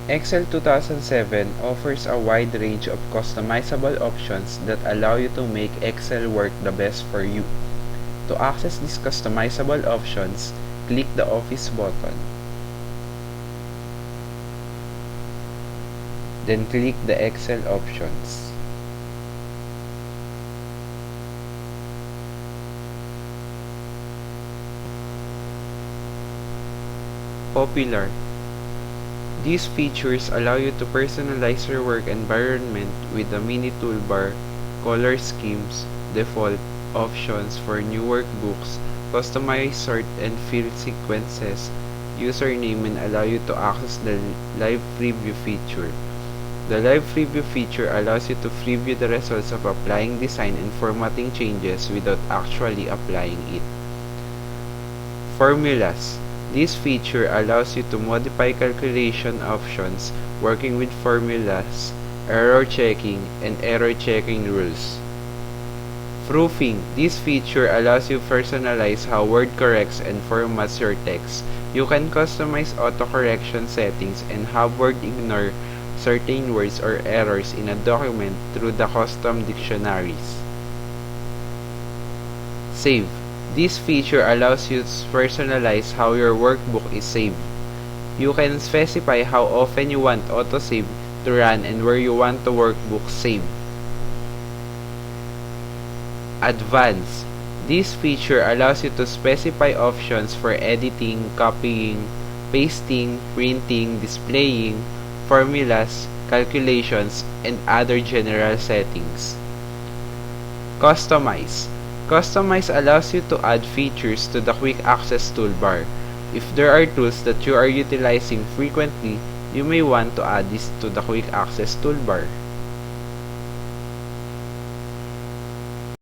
Excel 2007 offers a wide range of customizable options that allow you to make Excel work the best for you. To access these customizable options, click the Office button. Then click the Excel options. Popular. These features allow you to personalize your work environment with a mini toolbar, color schemes, default options for new workbooks, customize sort and field sequences, username, and allow you to access the live preview feature. The live preview feature allows you to preview the results of applying design and formatting changes without actually applying it. Formulas. This feature allows you to modify calculation options, working with formulas, error checking, and error checking rules. Proofing. This feature allows you to personalize how Word corrects and formats your text. You can customize autocorrection settings and have Word ignore certain words or errors in a document through the custom dictionaries. Save. This feature allows you to personalize how your workbook is saved. You can specify how often you want autosave to run and where you want the workbook saved. Advanced. This feature allows you to specify options for editing, copying, pasting, printing, displaying, formulas, calculations, and other general settings. Customize. Customize allows you to add features to the Quick Access toolbar. If there are tools that you are utilizing frequently, you may want to add this to the Quick Access toolbar.